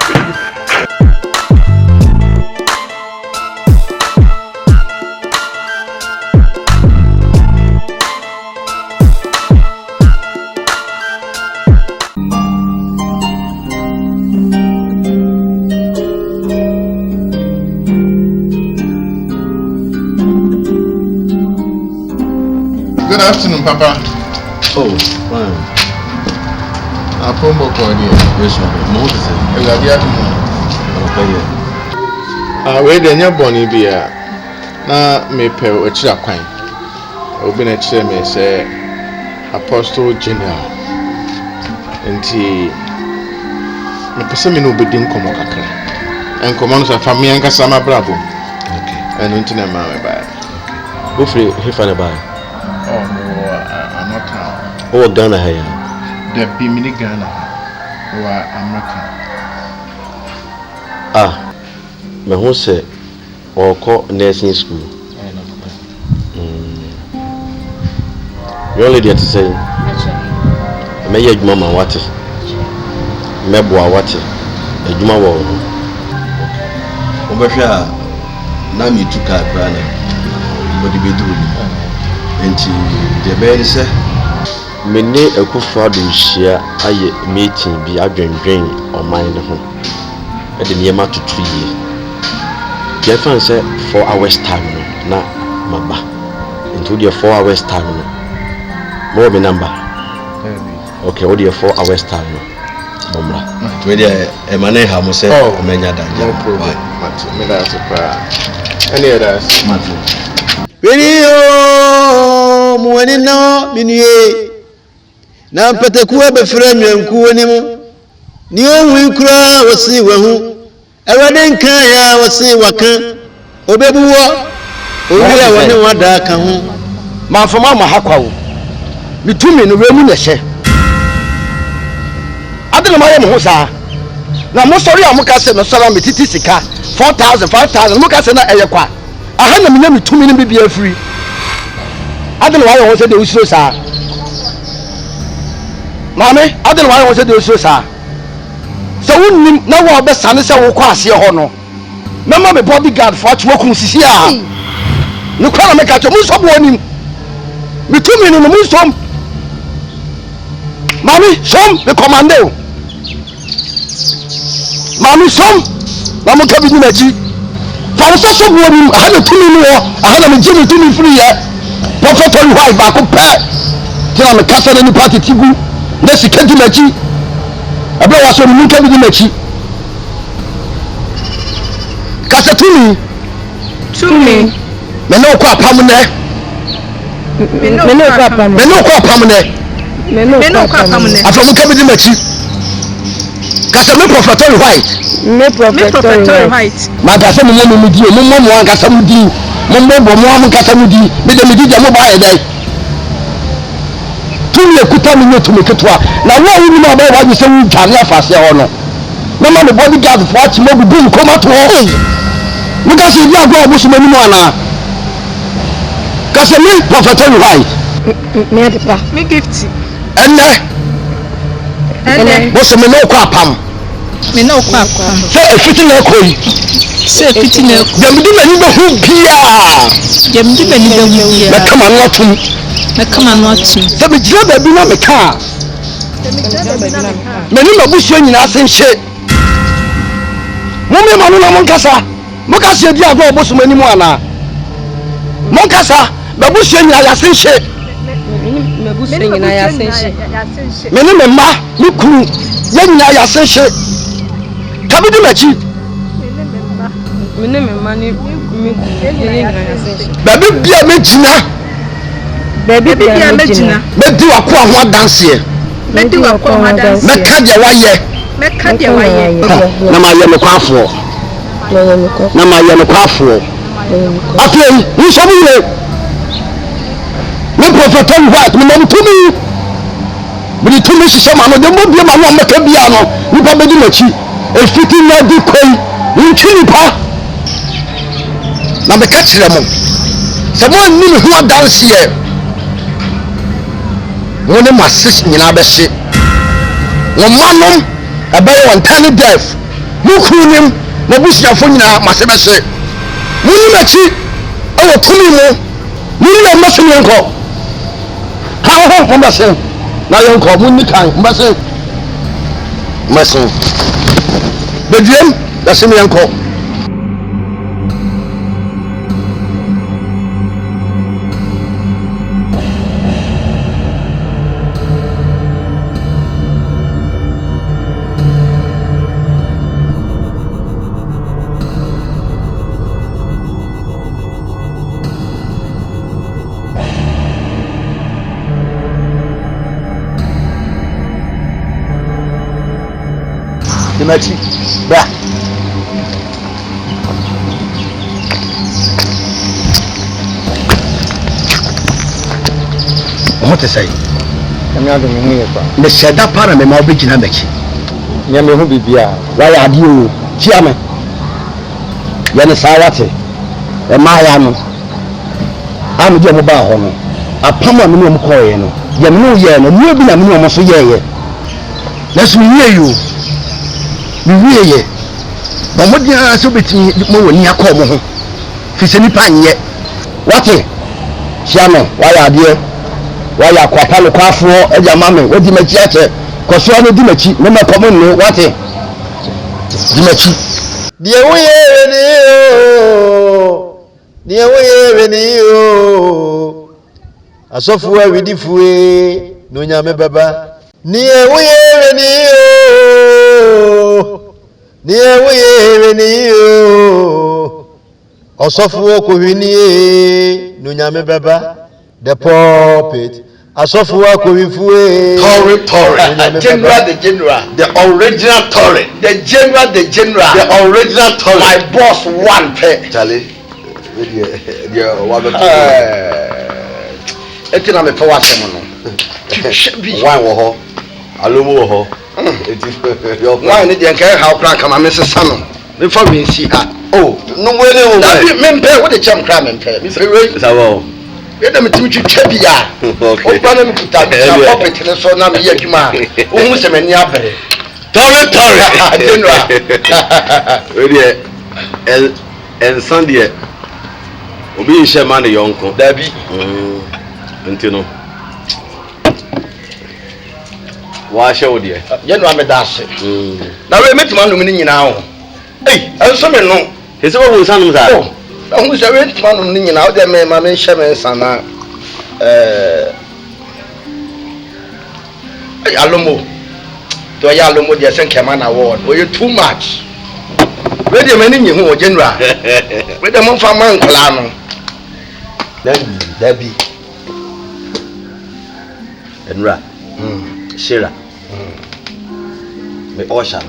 Speaker 8: Good afternoon, Papa.
Speaker 2: Oh, fine.
Speaker 8: I promo call here.
Speaker 2: Yes, sir. More to say.
Speaker 8: Eladia.
Speaker 2: Okay.
Speaker 4: We de nya boni bia na me pe o kira kwan obi na kire me say Apostle General nti me pese me no obedi nkomo kakra enkomo no sa famia nka sama brabo okay eno nti na ma me ba
Speaker 2: Go free hefa na ba
Speaker 4: oh no amaka
Speaker 2: o Ghana ha ya
Speaker 4: the bimini Ghana wa amaka
Speaker 2: me ho se oko nursing school you already to say me ye adwuma ma wate me boa wate adwuma wo
Speaker 9: Obehwa na mi tuka brana body bedroom enti de be se
Speaker 2: me ne akufo adomhia aye meeting bi adwendwen oman ne ho e de niema tutu yie je fan se 4 hours time no na maba into the 4 hours time no mo be number okay what the 4 hours time no bomra
Speaker 9: we dey e mane ha mo se o menya danja
Speaker 4: no problem me da se pa any others
Speaker 9: matu
Speaker 5: Winio muwani no minue na mpataku abefra nwanku onim ni ohun kura wasi wahu awade nka ya wasi waka obebuwo owi a woni wada ka ho manfoma ma hakwawo mitumi no wemu na hye adena ma ye mo ho saa na mo sori amuka se no sara metiti sika 4000 5000 muka se na eyekwa aha na menya mitumi no bibia free adena wa ye ho se de usiro saa mame adena wa ye ho se de usiro saa so wonnim na wo be sane se wo kwa ase ho no mema me bodyguard for atwoku sisi a no kwa na me ka cho mu so bo onim mitumi no mu som mami som me commande o mami som mamu ka bi ni maji fa so so bo onim aha na tumi ni wo aha na me jini tumi free ya prophet on why ba ko pe ti na me kasa na ni party tigu na sika di maji abe wa so ni ka bi di maji kasa tumi me no kwa pam ne me no kwa pam ne afamu ka bi di maji kasa me prophet on white ma kasa me yenu mi di o mo mo kasa mu di mo mo mo kasa mu di me de mi di ja mo ba e dai tumi ekuta mi ne tumi ketwa na wo wi na ba wa ni se wu dwane afase ho no na ma me bodyguard for ati mo bu nko ma to mu ka se dia go obusu mani mu ana ka se mi prophet on white
Speaker 6: Me de pa.
Speaker 10: Me gift.
Speaker 5: enne bo se me no kwa pam
Speaker 10: Me no kwa kwa.
Speaker 5: se efiti na koyi
Speaker 10: Se fiti na ko.
Speaker 5: dem di mani be hu bia
Speaker 10: Dem di bani be hu
Speaker 5: me
Speaker 10: ya.
Speaker 5: kama no atum
Speaker 10: Me kama no atu.
Speaker 5: se me gira ba bi na me ka me ni mabusu nyina se hye mo me manu na mo nkasa mo ka se dia go obusu mani mu ana mo nkasa babusu nyina ya se hye me ni me ma ni kuru ye nyina ya se hye kabidi machi baby bia me gina me di wa ko ho adanse me ka de wa ye na ma ye me kwafo afei ni so mu ye me prophet on what me mam tumi me tumi sise ma no de mo bia ma no meka bia no ni pa bedi machi efiti na di koi ni chini pa na me ka kire mo se mo ni me ho adanse ye mo ne masis nyina be hye wo manom abaye won tani death mu kunim na busiafo nyina mase be hye mo ni machi e wo tumi mo ni na maso ni enko ha ho mo se na yenko mo ni kan mo se bediem da se mi enko de machi bra what is say
Speaker 3: I'm not going to hear from.
Speaker 5: me said that para me ma obegina machi
Speaker 3: Yeah, me who be bia.
Speaker 5: why are you chiame yana sawate e ma ya no am je mo ba ho no apam a me no mo koye no ye me no ye no mu bi na me no mo so ye let's me hear you me hear ye ba mo dia so betimi mo woni akọ mo ho fi se nipa nye wate chiame why are you why akwapa no kwafo eja mame wodi machi ache koso no di machi me ma komo no wate di machi
Speaker 3: Die woye ni o. Die woye ni o. Asofu wa widifue no nyame baba. Nie woye ni o. Nie woye ni o. Asofu wa ko hwini no nyame baba. The pulpit. Asofu wa ko hwifue.
Speaker 2: General the general, the original Tory, the general, the original Tory. My boss one pay. Charlie,
Speaker 5: eti na me fa wasem no
Speaker 2: wine wo ho, alomo wo ho.
Speaker 5: wine ne de nkai ha kra kama me sesa no me fa wi nsi ha
Speaker 2: Oh, no way no way.
Speaker 5: da me mpe wo de cham kra me mpe me fe we
Speaker 2: Sawo.
Speaker 5: we de me timi twitwa bia o pa na me kuta na Pulpit ne so na me ye adwuma o hu se me ni abere
Speaker 2: Tory.
Speaker 5: general
Speaker 2: We dey en Sunday. Obi nhye man de yonko.
Speaker 5: dabi
Speaker 2: Ntino. Wa hye wo de.
Speaker 5: general me da ase na we metima no me ni nyina ho enso me no
Speaker 2: Kese wo nsanum sa.
Speaker 5: oh na hu se we metima no ni nyina o de me ma me hye me nsana alomo to ya alomo de sen kema na word o you too much we de me ni nyi ho general we de mo fa man kla no dabi
Speaker 2: Enra. Shira. Me osha.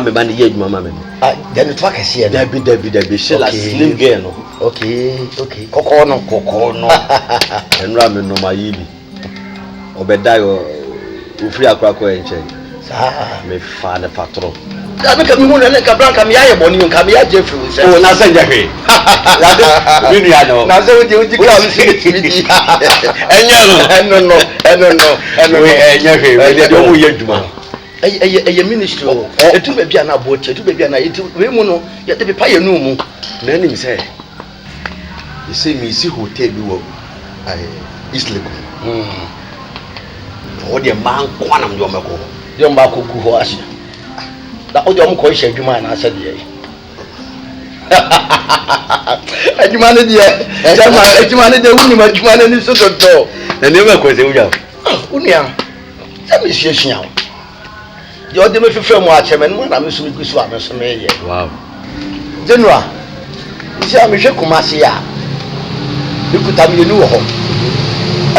Speaker 2: Me man ye adwuma ma me.
Speaker 5: then to akase ye
Speaker 2: Dabi Shira slim girl no.
Speaker 5: okay kokko no
Speaker 2: Enra me no ma yibi. Obeda yo ufri akra ko enche.
Speaker 5: sa
Speaker 2: Me fa ne patro.
Speaker 5: da me ka mi hu na ka branka mi aye boni nka mi ya jefu se
Speaker 2: Oh na sanja hwe. We ni ano.
Speaker 5: na se uji ka mi se tibidi
Speaker 2: Enye
Speaker 5: no
Speaker 2: we enye hwe. We de mo ye adwuma.
Speaker 5: eye ministry o etu be bia na boche etu be bia na etu we mu no ye de pepa ye nu mu
Speaker 2: Na nim say. You say me see hotel bi wo East Lake. O de man kwanam de o meko.
Speaker 5: de mba ko gu ho ase da o de mo ko hye adwuma na ase de adwuma ne de jama adwuma ne de wuni ma adwuma ne ni so dodo
Speaker 2: Na ne ma ko se wuja.
Speaker 5: unia se me hye o de o de me fefe mu a cheme no na me so mi gusu a me so me ye
Speaker 2: Wow.
Speaker 5: general isi a me hwe kumase ya ikuta mi nu ho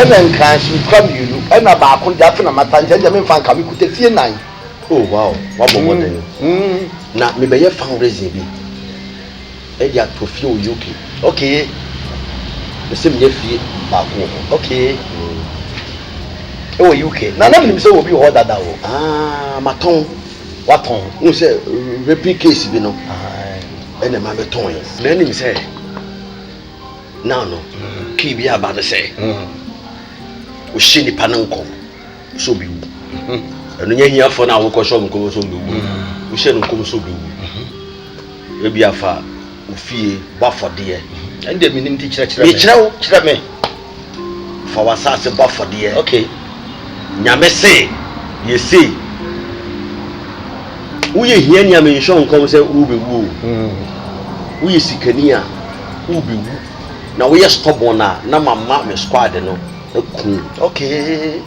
Speaker 5: ena nkran si kwa mi nu ena ba ko ja fe na mata nje me fa nka mi kuta fie nan
Speaker 2: Oh wow. Wa bo mo den. Na me be ye fundraising bi. E dia to fie o UK.
Speaker 5: okay
Speaker 2: Me se me ye fie ba ko.
Speaker 5: okay o UK na na me se obi ho dada wo
Speaker 2: Maton.
Speaker 5: waton
Speaker 2: Un se repeat case bi no. Ene ma be ton ye. Na nim say. Now no. Ki bi aba de say. O hye nipa ne nkom. So bi wu. Eno nya hia fo na wo ko show nkom so bi wu. O hye nkom so bi wu. E bi afa o fie ba fode.
Speaker 5: ende mi nim ti kire
Speaker 2: Me kire
Speaker 5: me
Speaker 2: fa wasase ba fode.
Speaker 5: okay
Speaker 2: Nyame se ye se uye hia nya me nshon nkom se u be wu. Uye sikani a u be wu. Na we stubborn na mama me squad no ekun.
Speaker 5: okay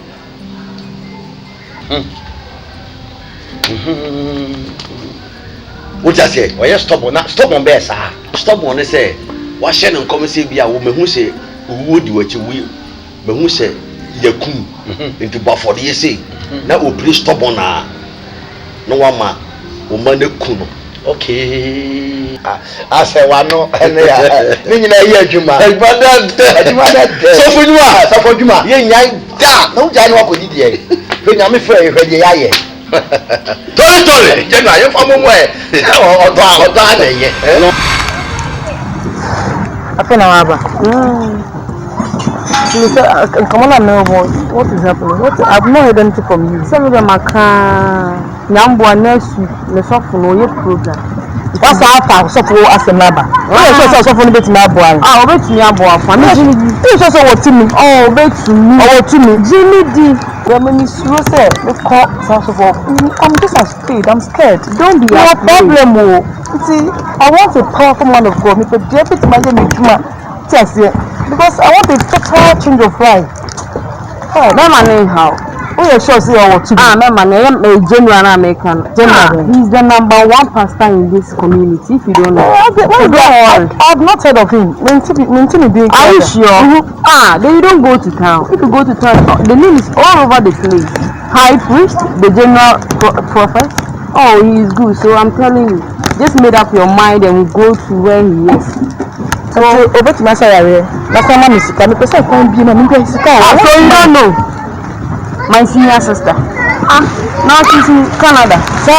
Speaker 2: What you say?
Speaker 5: o ye stubborn be sa
Speaker 2: Stubborn say wa hye ne nkom se bia wo mehu se wo di wachi wi mehu se yakun into bafore ye say na o pre stubborn no wama woman kuno.
Speaker 5: Okay. I say one no. Meaning I hear Juma. So for Juma. Yeah, da. No, I know what you did. When I'm afraid, ready, I
Speaker 2: Tore, General, you from where? Or Dane.
Speaker 11: I feel now, come on, no more. What is happening? I've not heard anything from you. Some of them are Nambo next week. Let's off for no program. What's our so for as a member? Oh, so for the bit my boy. Ah, wait me a boy. This also what to me. Oh, wait to me. Oh, to me. Jimmy D. When you say, let's call first of all. I'm just afraid. I'm scared. Don't be afraid. No problem. Oh, see, I want a powerful man of God. Me for deputy manager me just because I want a total change of life. Oh, my man how? Oh, yeah, sure. See, I want to. Ah, my man, I am a genuine American. He's the #1 pastor in this community. If you don't know, I've not heard of him. Are you sure? Ah, then you don't go to town. If you go to town, the name is all over the place. High priest, the general prophet. Oh, he is good. So I'm telling you, just made up your mind and go to where he is. So over to my salary. That's why my music. I'm person can't be my music. So you don't know my senior sister. Now she's in Canada. So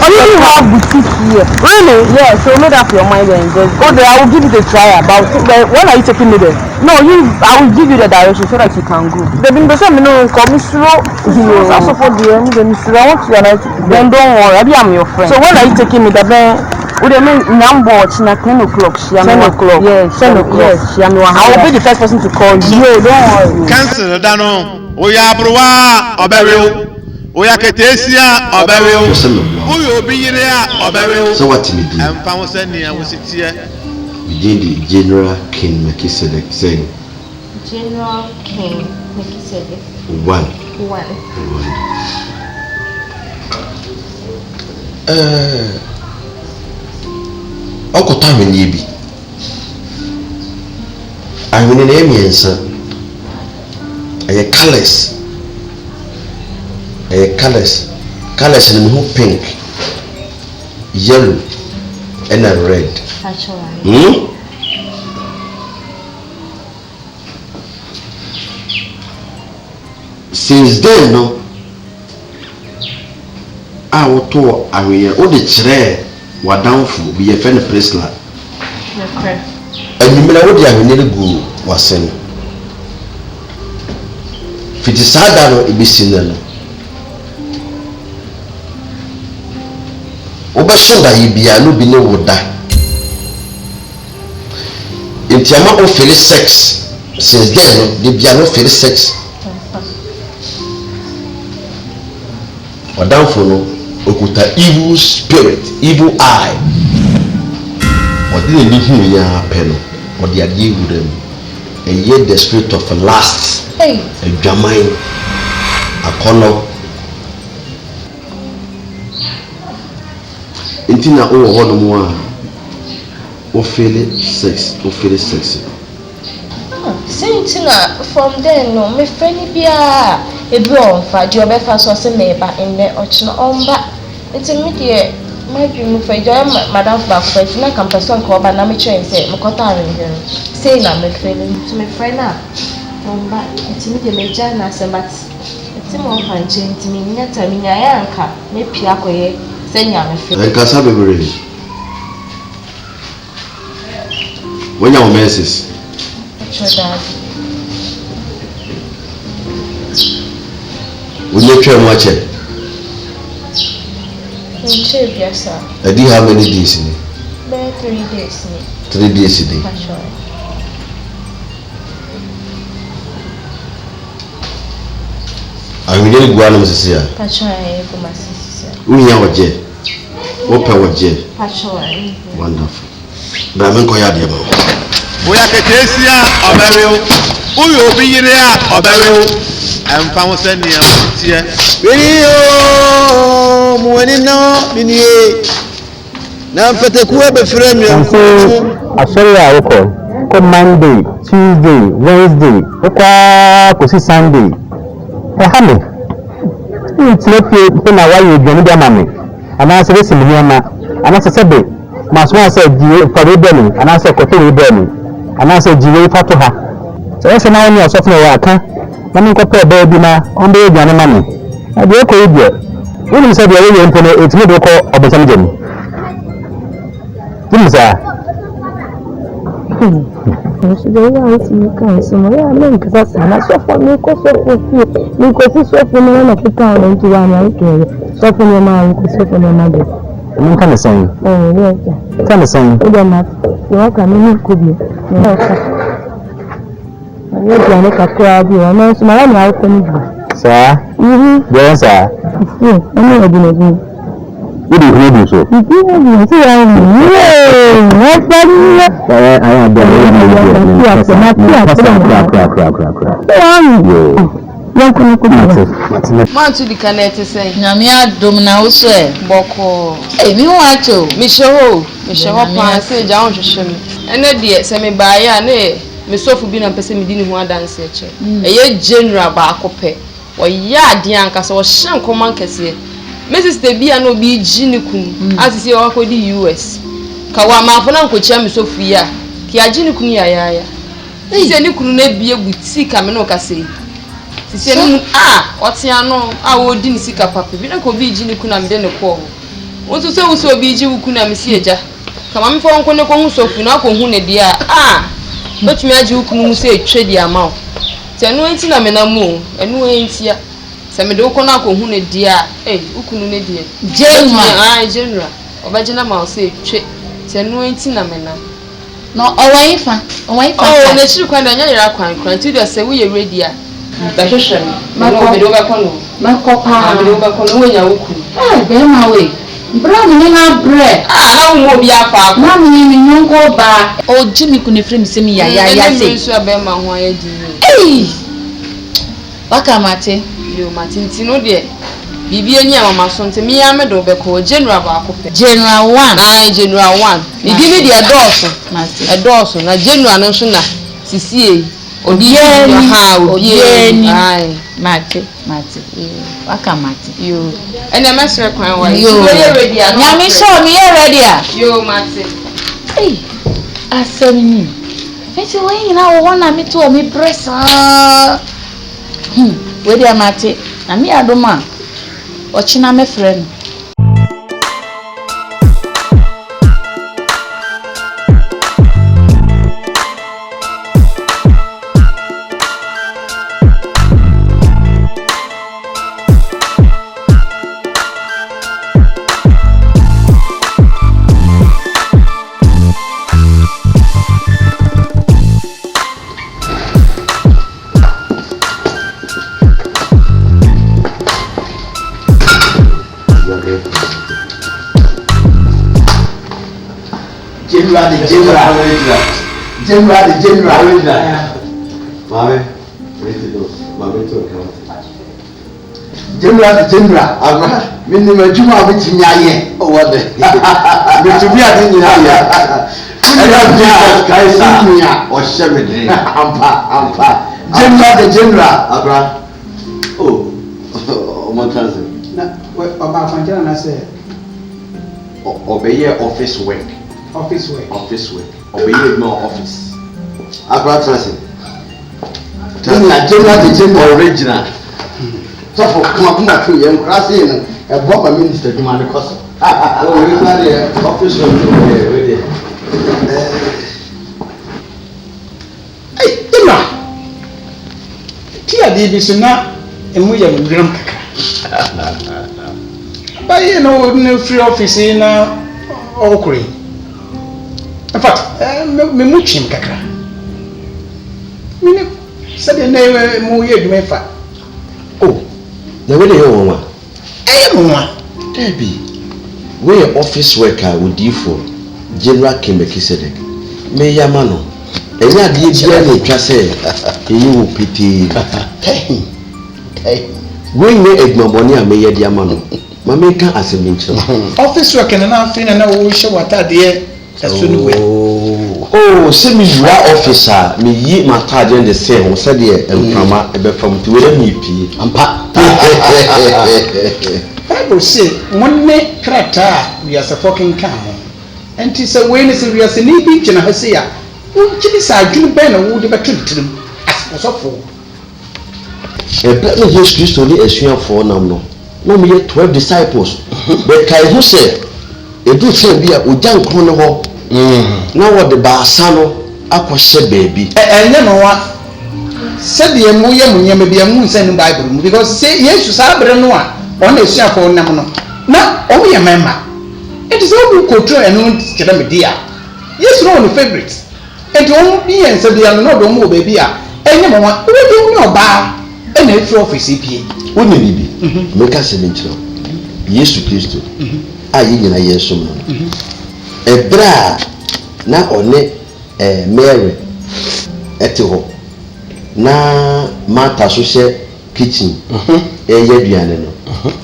Speaker 11: only have boutique here. Really? Yeah. So made up your mind and just go there. I will give you the try about. When are you taking me there? No, I will give you the direction so that you can go. They've been the same, come slow. Also for the end, then I want you and then don't worry. I'm your friend. So when are you taking me there? Would you mean number 10 o'clock? 10 o'clock. Yes, 10 o'clock. Yes, I will be the first person to call you. No, don't worry.
Speaker 8: Cancel Dano. Oya Bruwa Oberio. Oya Ketesia Oberio. Uyo Biria Oberio.
Speaker 2: So what me do?
Speaker 8: I'm found sending I was here.
Speaker 2: Within the General King Melchizedek saying
Speaker 6: General King Melchizedek.
Speaker 2: One. Ọkọta ahwenye bi ahwenye na emiensa ɛyɛ colors na mehu pink, yellow ɛna red. Since then no a woto ahwenye o de kyerɛ wadanfo bi yɛ fɛ no Prisla. Enyimira wo de ahwenye no gu wasen. Fiti saa da no ebesi na no. Wobɛso da yi bia no bi ne wo da. Entiama o feel sex since then no de bia no feel sex. Wadanfo no okuta evil spirit, evil eye. Odi ni hu ya pɛ no odi ade ewura mu. Eye the spirit of lust. Adwaman akɔnɔ. Nti na o wɔ no mu a o feel sex.
Speaker 6: Sentina from then no me friend bia ebi on fa di obefa so se me ba enne ochno omba enti me de my dream for joy madam back for na campus on ko ba na me chen say me kota arrange say na me feeling to me friend na omba enti me de me ja na se but enti mo fa nche enti me nyata me nya ya nka me pia koye se nya me feel
Speaker 2: en kasa bebere wonya o menses wonya twa mu ache
Speaker 6: nche biasa
Speaker 2: adi how many days ni?
Speaker 6: 3 days ni
Speaker 2: 3 days ni ahwenye gu anam sisi a
Speaker 6: pachoy ko masisi
Speaker 2: wonya oje wopa oje
Speaker 6: pachoy
Speaker 2: wonderful ba men ko ya de ba
Speaker 8: Oya Ketesia Oberio. Uyo Biria Oberio. I'm found sending a tear.
Speaker 5: Video Muenino Minie. Now Petekua be friend you.
Speaker 12: I saw you call Monday, Tuesday, Wednesday, Oka Kosi Sunday. Hey, it's not na why you do the mama and I say listen me ma and I say be mas one say die for the me and I say koto we be me and I say die fa to ha so yes na only so na wa ka na me ko pe be bi na on be aduane ma me e de ko yi de we say the way you put it me do ko obesam jam Dimza.
Speaker 6: She don't want to make a small man because that's so for me. So for me, I'm a put down into one okay. So for your man, so for your mother.
Speaker 12: You can say.
Speaker 6: Oh, yes.
Speaker 12: Can say.
Speaker 6: You don't know. You can could be. You're going to crowd you. I'm not my own outcome.
Speaker 12: Sir? Yes, sir.
Speaker 6: I'm not going to
Speaker 12: you do so.
Speaker 6: You do so.
Speaker 13: Man to the canet say, Namia Domina also, Boko. Hey, me watch you, Michel, Pan, say, John Shim. And then, dear, semi by ya, nay, Miss Sophie been a person didn't want dance. A year general barcope, or ya, Dianca, or Shan Comancas. Mrs. Debia no be Jinikun, as is your for the US. Kawama for Uncle Cham Sophia, Kia Jinikun ya. Is any couldn't be a boutique, Amenoka say. Say, what's your no? I would didn't seek a puppy. We don't go be Jinikun and then a call. Want to say so be Jukuna Messiah. Come on for Uncle Noko Sophie, not Hune dear. But me as you can say trade your mouth. Say no ain't in a menamu, and no ain't here. Semedo kona ko hune dia ukunu ne dia general obagina ma say twe tenu enti na mena no owaifa oh na chiri kwanda nya yira kwan ti do say we ready a ba hwehwe me do ba kono makopa me do ba kono we nya ukunu be ma we bra me na bre na wo mo bi afa na me ni nyonko ba o jimi kunu frame se mi ya say so be ma ho ya di waka mate yo matinti no de bibie ni amama so nte mi ya me do be ko general ba akopɛ general 1 general 1 idi mi de adorso na general no so na sisie odi ha obie ni mate waka mate yo ene mesre kwan wa yo ready a nya mi show me ready a yo mate asemi eti wo yin na wo na mi to o mi press where they are mate na me adoma ochina me friend
Speaker 2: General. Mame, wait to do. Mame to account. General. Abra, me ni majuma biti nyaye. Oh what the? Me to be a thing nyaye. Jesus Christ nya o shemede. Ampa. General. Abra. Oh. Mo transe.
Speaker 14: Na oba fanjana na say.
Speaker 2: Obey office work. Office work. Obey no office. Abra transe. General original. So for come to you crashing a bomb minister to my cost. Oh, we got the office room there.
Speaker 14: Hey, Emma. Tia di bisuna emuya gram kaka. But you know, no free office in Okri. In fact, me muchim kaka. Me said the name mu ye dmefa.
Speaker 2: Oh. The way they are,
Speaker 14: Debbie,
Speaker 2: where office worker would you for General Kimbeki May Yamano, and yet the journey just say, you pity. Bring me a Mabonia May Yamano, Mamma as a mention.
Speaker 14: Office worker and I'm feeling no show what I dear as soon as
Speaker 2: Oh, send me your officer, me ye my card in the same, said ye, and from to me, and pa.
Speaker 14: Bible say, one neck crata, we are suffocating camel. And 'tis a way as we are seen beach and I say, oh, chilies are June Banner would have treated him as was awful.
Speaker 2: A platinum Jesus Christ only a swim for no. No, me 12 disciples. But Kai who said, a do say be a Ujan Kono. Now what the Basano, Aqua said, baby.
Speaker 14: And then what said the Amuya may be a moon sending Bible because say yes to Sabranoa on a share for Namano. Now, only a member. It is all you could try and own Kedamadia. Yes, no one favorites. And all be and said they are not the more baby. And no one will know bar and a trophy CP.
Speaker 2: Wouldn't it be? Make us a mention. Yes to Christ. I in a year so. A bra na one Mary etiho na Martha so she kitchen aduane no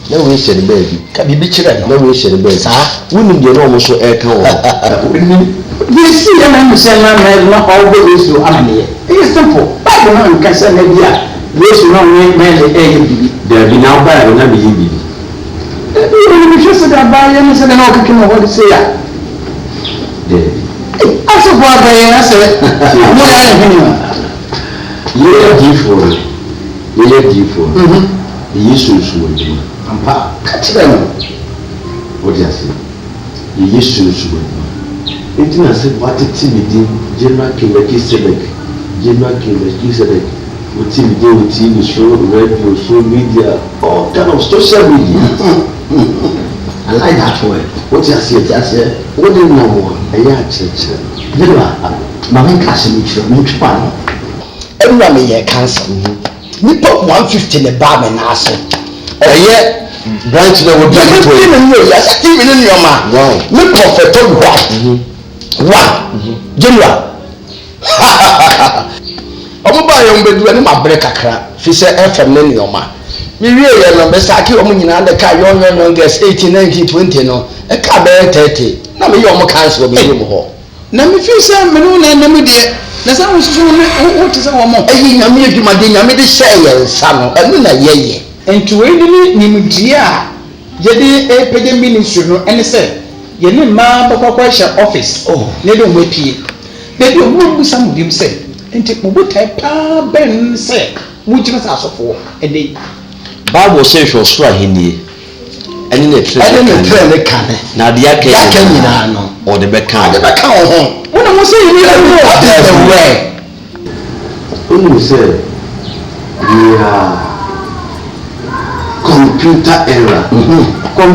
Speaker 2: na we share the baby
Speaker 5: ka bibi kire no
Speaker 2: na we share the baby wonim de no mo so ka wo
Speaker 14: this is an understand na always so amane it's simple Bible no can say na bia yes no we bibi
Speaker 2: there be now by na bibi
Speaker 14: we just that by and say na okay no what say ya as of what I said,
Speaker 2: you're different. Jesus would be. Catch them. What do you say? Jesus would be. It is what it is. General Melchizedek. What TV show, radio, show media, all kind of social media. I like that word. What you say? What do you know? I church.
Speaker 5: Mama cash me chiro me twa no everyone me cancer ni pop 150 le ba me na aso oye
Speaker 2: branch na wo
Speaker 5: do to yes even in your man wow me prophet wa general omo ba yo mbedu ani ma break kakra fi se FM na ni your man me wie ye no be saki omo nyina de ka yo guess 18 19 20 no e ka be 30 na me yo mo cancer be yo mo ho
Speaker 14: na me fi say me no na me de na say so what is our mom
Speaker 5: eyi nyame adwuma de nyame de share ye nsa no enu na ye
Speaker 14: enti we ni nimdia ye de page ministry no ene say ye ni ma bokokwa sha office ne do mo pie de do mo bu sam dim say enti mo botai pa ben say mo jina sa asofo ene
Speaker 2: Bible says for so ahini ene na
Speaker 5: trend kan
Speaker 2: na de aka
Speaker 5: nyina no
Speaker 2: or the back
Speaker 5: ho when I say you need to know what is the way
Speaker 2: when you say we are computer era
Speaker 14: when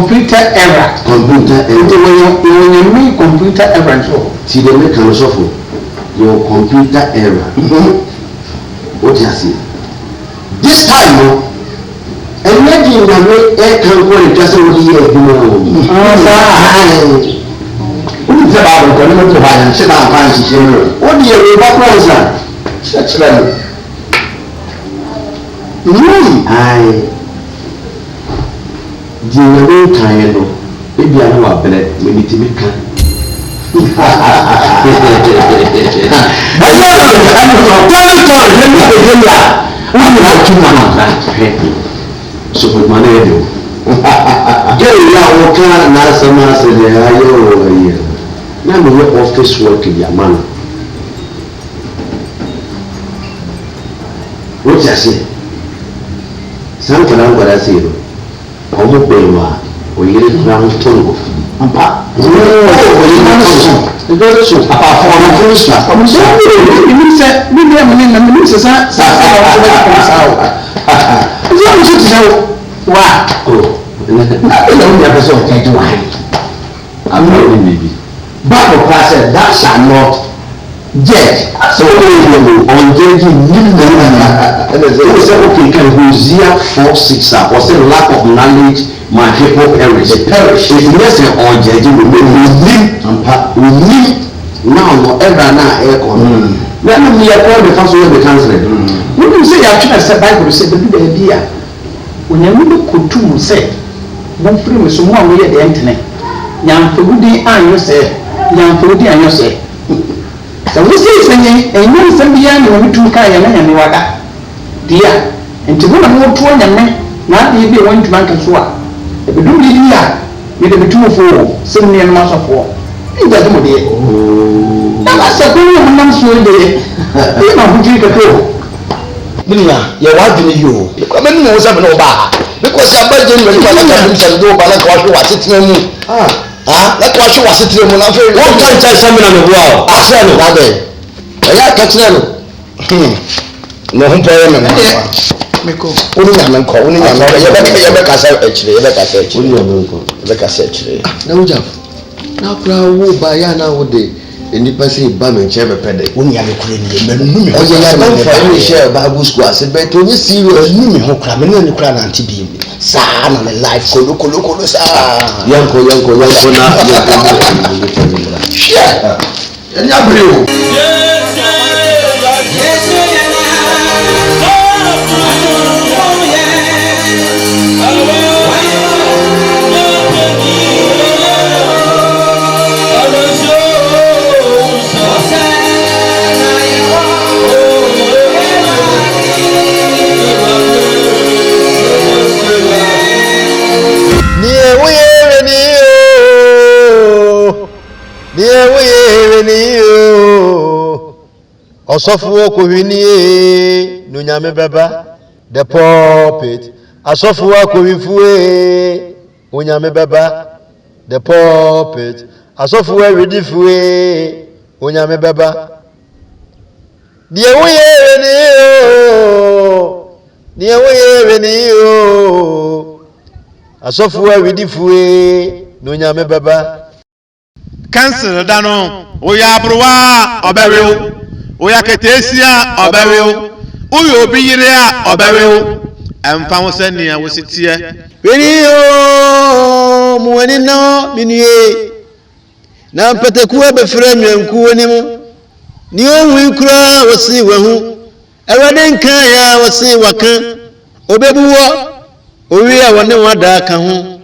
Speaker 14: you mean computer era so
Speaker 2: see the make an suffer your computer era what you say this time no imagine na me e kan go in just what you do Who is about the government to buy and sit down and see what do you about Rosa? Such them. I do you know maybe I know a bread, maybe to make so with money do. Jerry now can nasa de ayo na me office work ya man. What you say? San kana ngara say no. Omo bewa o yire ground tongo. Ampa. Ego so apa for no close na. Omo say me say me be am na me say sa wa oh na no ya person take to wine I'm not really baby Bible class said that shall not judge so on judging and they say okay can Hosea 4:6 was a lack of knowledge my people perish if yes on judging we live now no ever na air con then me call the first one the counseling we say you actually said Bible say the be there onyame kotum se bon free me so mo awo ye de entene nyamfodi anyo se
Speaker 14: So we say saying and you send me and we to kai and wada. Dear, and to go and to one and not be one to bank and so on. If you do it with the 2 4 7 million months of war. You got to be. That's a good one so day. You know who drink a cool.
Speaker 5: Minya, you want to you. Come in, no seven over. Because your budget will come and do by like what you was sitting. Like what you was sitting on. One time, tell someone on the wall. I said, that day. I catch them. No, I'm paying them. Only a man call, only a man. You make us actually, you make us actually. Make us actually. No job. Now, crowd will buy nowadays. Any person by me chair pede when you have a clean you oh yeah man for any share Bible school I said but when you see you me ho kra me no kra na anti bi sa na me life kolo sa yanko na share any abreu Osofu ko hwinie no nyame beba the pulpit asofu ko hwifue o nyame beba the pulpit asofu wedifue o nyame beba die woye ni o asofu wedifue no nyame beba
Speaker 8: cancel dano o ya browa obewe oya ketesia obewe uyo obiyirea obewe emfa wo senia wo sitie
Speaker 5: weniyo muwani no minue na mpataku abefra nwanku onim ni ohun kura wosi wahu ewade nkan ya wosi waka obebuwo owi a wone wada ka ho